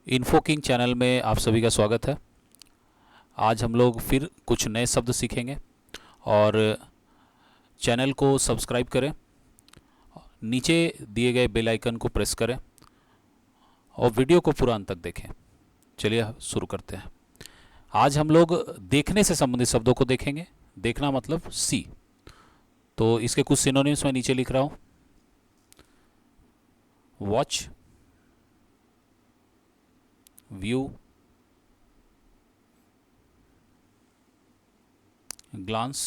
Info king channel में आप सभी का स्वागत है। आज हम लोग फिर कुछ नए शब्द सीखेंगे और चैनल को सब्सक्राइब करें, नीचे दिए गए बेल आइकन को प्रेस करें और वीडियो को पूरा अंत तक देखें। चलिए शुरू करते हैं। आज हम लोग देखने से संबंधित शब्दों को देखेंगे। देखना मतलब सी, तो इसके कुछ सिनोनिम्स मैं नीचे लिख रहा हूँ। Watch, view, glance,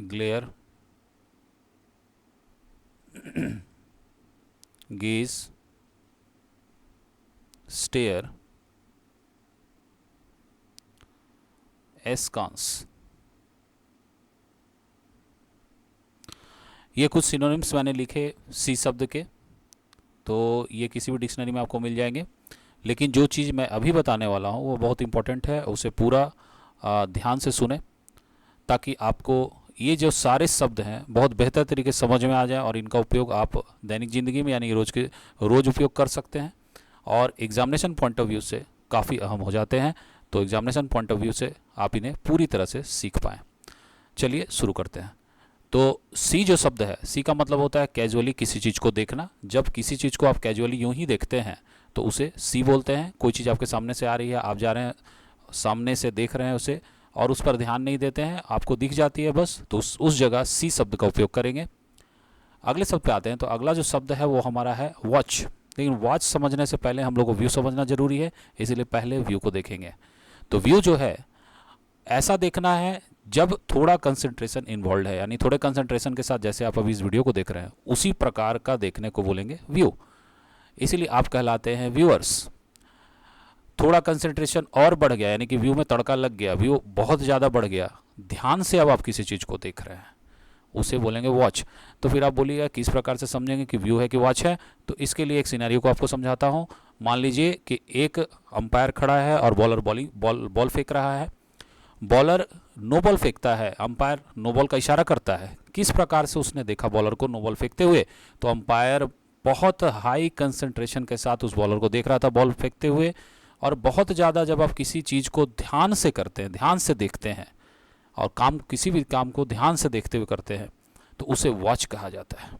glare, gaze, stare, askance. ये कुछ सिनोनिम्स मैंने लिखे सी शब्द के, तो ये किसी भी डिक्शनरी में आपको मिल जाएंगे। लेकिन जो चीज़ मैं अभी बताने वाला हूँ वो बहुत इंपॉर्टेंट है, उसे पूरा ध्यान से सुने ताकि आपको ये जो सारे शब्द हैं बहुत बेहतर तरीके से समझ में आ जाए और इनका उपयोग आप दैनिक ज़िंदगी में यानी रोज़ उपयोग कर सकते हैं और एग्जामिनेशन पॉइंट ऑफ व्यू से काफ़ी अहम हो जाते हैं। तो एग्जामिनेशन पॉइंट ऑफ व्यू से आप इन्हें पूरी तरह से सीख पाएँ। चलिए शुरू करते हैं। तो सी जो शब्द है, सी का मतलब होता है कैजुअली किसी चीज़ को देखना। जब किसी चीज़ को आप कैजुअली यूं ही देखते हैं तो उसे सी बोलते हैं। कोई चीज़ आपके सामने से आ रही है, आप जा रहे हैं, सामने से देख रहे हैं उसे और उस पर ध्यान नहीं देते हैं, आपको दिख जाती है बस, तो उस जगह सी शब्द का उपयोग करेंगे। अगले शब्द पे आते हैं। तो अगला जो शब्द है वो हमारा है वॉच। लेकिन वॉच समझने से पहले हम लोग को व्यू समझना जरूरी है, इसीलिए पहले व्यू को देखेंगे। तो व्यू जो है ऐसा देखना है जब थोड़ा कंसंट्रेशन इन्वॉल्व है, यानी थोड़े कंसंट्रेशन के साथ जैसे आप अभी इस वीडियो को देख रहे हैं उसी प्रकार का देखने को बोलेंगे व्यू। इसीलिए आप कहलाते हैं व्यूअर्स। थोड़ा कंसंट्रेशन और बढ़ गया यानी कि व्यू में तड़का लग गया, व्यू बहुत ज़्यादा बढ़ गया, ध्यान से अब आप किसी चीज़ को देख रहे हैं, उसे बोलेंगे वॉच। तो फिर आप बोलिएगा किस प्रकार से समझेंगे कि व्यू है कि वॉच है। तो इसके लिए एक सिनेरियो को आपको समझाता हूँ। मान लीजिए कि एक अंपायर खड़ा है और बॉलर बॉल फेंक रहा है। बॉलर नो बॉल फेंकता है, अंपायर नो बॉल का इशारा करता है। किस प्रकार से उसने देखा बॉलर को नो बॉल फेंकते हुए, तो अंपायर बहुत हाई कंसंट्रेशन के साथ उस बॉलर को देख रहा था बॉल फेंकते हुए। और बहुत ज़्यादा जब आप किसी चीज़ को ध्यान से करते हैं, ध्यान से देखते हैं और किसी भी काम को ध्यान से देखते हुए करते हैं तो उसे वॉच कहा जाता है।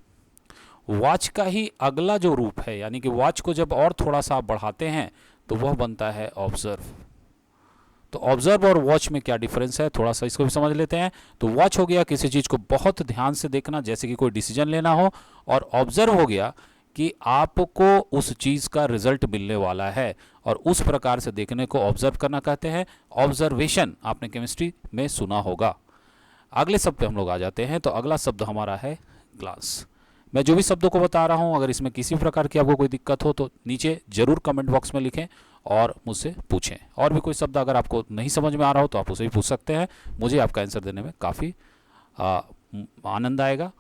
वॉच का ही अगला जो रूप है, यानी कि वॉच को जब और थोड़ा सा आप बढ़ाते हैं तो वह बनता है ऑब्जर्व। तो ऑब्जर्व और वॉच में क्या डिफरेंस है, थोड़ा सा इसको भी समझ लेते हैं। तो वॉच हो गया किसी चीज़ को बहुत ध्यान से देखना, जैसे कि कोई डिसीजन लेना हो, और ऑब्जर्व हो गया कि आपको उस चीज़ का रिजल्ट मिलने वाला है और उस प्रकार से देखने को ऑब्जर्व करना कहते हैं। ऑब्जर्वेशन आपने केमिस्ट्री में सुना होगा। अगले शब्द पे हम लोग आ जाते हैं। तो अगला शब्द हमारा है ग्लास। मैं जो भी शब्दों को बता रहा हूँ, अगर इसमें किसी प्रकार की आपको कोई दिक्कत हो तो नीचे जरूर कमेंट बॉक्स में लिखें और मुझसे पूछें। और भी कोई शब्द अगर आपको नहीं समझ में आ रहा हो तो आप उसे भी पूछ सकते हैं, मुझे आपका आंसर देने में काफ़ी आनंद आएगा।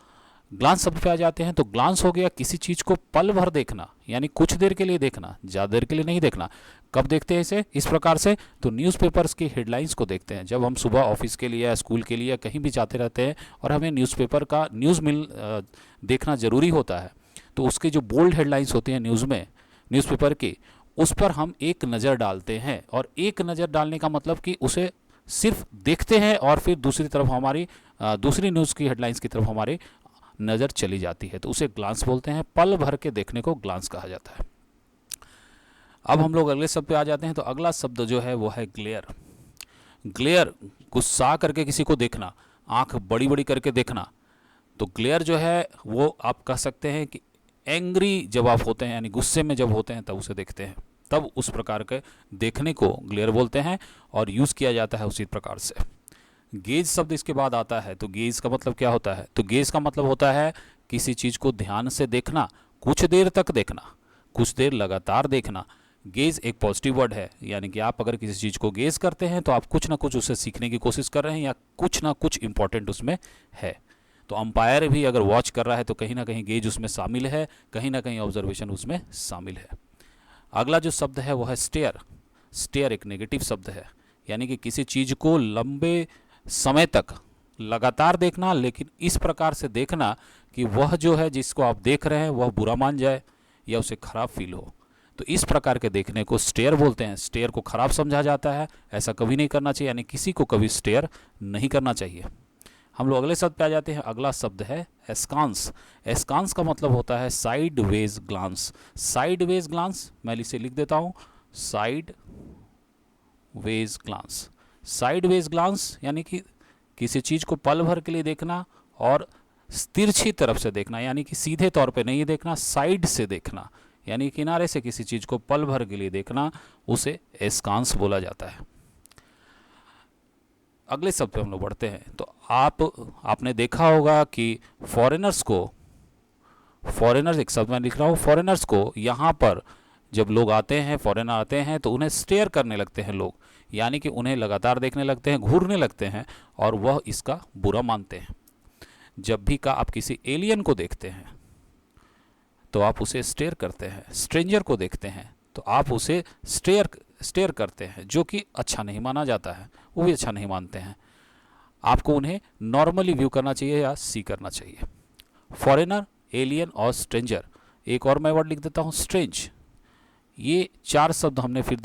ग्लांस शब्द पे आ जाते हैं। तो ग्लांस हो गया किसी चीज़ को पल भर देखना, यानी कुछ देर के लिए देखना, ज़्यादा देर के लिए नहीं देखना। कब देखते हैं इसे इस प्रकार से, तो न्यूज़पेपर्स की हेडलाइंस को देखते हैं। जब हम सुबह ऑफिस के लिए या स्कूल के लिए या कहीं भी जाते रहते हैं और हमें न्यूज़पेपर का देखना ज़रूरी होता है, तो उसके जो बोल्ड हेडलाइंस होती हैं न्यूज़पेपर की, उस पर हम एक नज़र डालते हैं। और एक नज़र डालने का मतलब कि उसे सिर्फ देखते हैं और फिर दूसरी तरफ हमारी दूसरी न्यूज़ की हेडलाइंस की तरफ हमारी नज़र चली जाती है, तो उसे ग्लांस बोलते हैं। पल भर के देखने को ग्लांस कहा जाता है। अब हम लोग अगले शब्द पे आ जाते हैं। तो अगला शब्द जो है वो है ग्लेयर। ग्लेयर गुस्सा करके किसी को देखना, आंख बड़ी बड़ी करके देखना। तो ग्लेयर जो है वो आप कह सकते हैं कि एंग्री जब आप होते हैं, यानी गुस्से में जब होते हैं तब उसे देखते हैं, तब उस प्रकार के देखने को ग्लेयर बोलते हैं और यूज़ किया जाता है उसी प्रकार से। गेज शब्द इसके बाद आता है। तो गेज का मतलब क्या होता है, तो गेज का मतलब होता है किसी चीज़ को ध्यान से देखना, कुछ देर तक देखना, कुछ देर लगातार देखना। गेज एक पॉजिटिव वर्ड है, यानी कि आप अगर किसी चीज़ को गेज करते हैं तो आप कुछ ना कुछ उसे सीखने की कोशिश कर रहे हैं या कुछ ना कुछ इंपॉर्टेंट उसमें है। तो अंपायर भी अगर वॉच कर रहा है तो कहीं ना कहीं गेज उसमें शामिल है, कहीं ना कहीं ऑब्जर्वेशन उसमें शामिल है। अगला जो शब्द है वो है स्टेयर। स्टेयर एक नेगेटिव शब्द है, यानी कि किसी चीज़ को लंबे समय तक लगातार देखना, लेकिन इस प्रकार से देखना कि वह जो है जिसको आप देख रहे हैं वह बुरा मान जाए या उसे ख़राब फील हो। तो इस प्रकार के देखने को स्टेयर बोलते हैं। स्टेयर को ख़राब समझा जाता है, ऐसा कभी नहीं करना चाहिए, यानी किसी को कभी स्टेयर नहीं करना चाहिए। हम लोग अगले शब्द पे आ जाते हैं। अगला शब्द है एस्कांस। एस्कांस का मतलब होता है sideways glance. Sideways glance मैं इसे लिख देता हूँ, sideways glance. Sideways glance यानी कि किसी चीज़ को पल भर के लिए देखना और तिरछी तरफ से देखना, यानी कि सीधे तौर पे नहीं देखना, साइड से देखना, यानी किनारे से किसी चीज़ को पल भर के लिए देखना, उसे एस्कांस बोला जाता है। अगले शब्द पे हम लोग बढ़ते हैं। तो आपने देखा होगा कि फॉरेनर्स एक शब्द मैं लिख रहा हूँ, फॉरेनर्स को यहाँ पर जब लोग आते हैं, फॉरेनर आते हैं, तो उन्हें स्टेयर करने लगते हैं लोग, यानी कि उन्हें लगातार देखने लगते हैं, घूरने लगते हैं, और वह इसका बुरा मानते हैं। जब भी का आप किसी एलियन को देखते हैं तो आप उसे स्टेयर करते हैं, स्ट्रेंजर को देखते हैं तो आप उसे स्टेयर करते हैं, जो कि अच्छा नहीं माना जाता है, वो भी अच्छा नहीं मानते हैं। आपको उन्हें नॉर्मली व्यू करना चाहिए या सी करना चाहिए। फॉरेनर, एलियन और स्ट्रेंजर। एक और मैं वर्ड लिख देता हूँ, स्ट्रेंज। ये 4 शब्द हमने फिर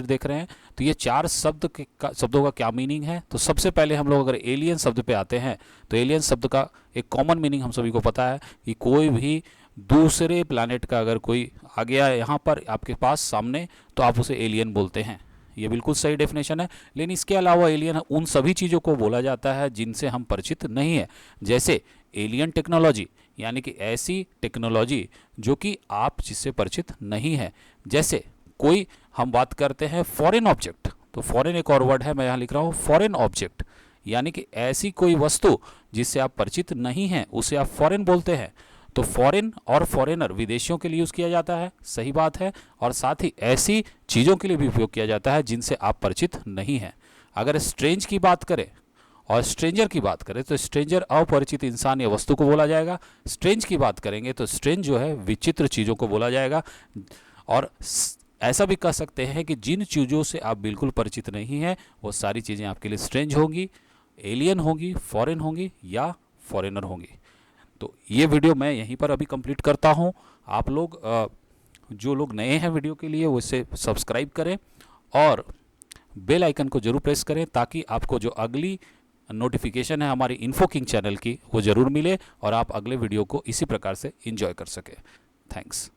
देख रहे हैं। तो ये 4 शब्दों का क्या मीनिंग है? तो सबसे पहले हम लोग अगर एलियन शब्द पे आते हैं तो एलियन शब्द का एक कॉमन मीनिंग हम सभी को पता है कि कोई भी दूसरे प्लैनेट का अगर कोई आ गया यहाँ पर आपके पास सामने, तो आप उसे एलियन बोलते हैं। ये बिल्कुल सही डेफिनेशन है। लेकिन इसके अलावा एलियन उन सभी चीज़ों को बोला जाता है जिनसे हम परिचित नहीं है, जैसे एलियन टेक्नोलॉजी, यानी कि ऐसी टेक्नोलॉजी जो कि आप जिससे परिचित नहीं है। जैसे कोई हम बात करते हैं फॉरेन ऑब्जेक्ट, तो फॉरेन एक और वर्ड है, मैं यहाँ लिख रहा हूँ फॉरेन ऑब्जेक्ट, यानी कि ऐसी कोई वस्तु जिससे आप परिचित नहीं हैं उसे आप फॉरेन बोलते हैं। तो फॉरेन और फॉरेनर विदेशियों के लिए यूज़ किया जाता है, सही बात है, और साथ ही ऐसी चीज़ों के लिए भी उपयोग किया जाता है जिनसे आप परिचित नहीं हैं। अगर स्ट्रेंज की बात करें और स्ट्रेंजर की बात करें तो स्ट्रेंजर अपरिचित इंसान या वस्तु को बोला जाएगा। स्ट्रेंज की बात करेंगे तो स्ट्रेंज जो है विचित्र चीज़ों को बोला जाएगा। और ऐसा भी कह सकते हैं कि जिन चीज़ों से आप बिल्कुल परिचित नहीं हैं वो सारी चीज़ें आपके लिए स्ट्रेंज होंगी, एलियन होंगी, फॉरेन होंगी या फॉरेनर होंगी। तो ये वीडियो मैं यहीं पर अभी कंप्लीट करता हूँ। आप लोग जो लोग नए हैं वीडियो के लिए वो इसे सब्सक्राइब करें और बेल आइकन को जरूर प्रेस करें, ताकि आपको जो अगली नोटिफिकेशन है हमारी इन्फो किंग चैनल की वो ज़रूर मिले और आप अगले वीडियो को इसी प्रकार से एंजॉय कर सकें। थैंक्स।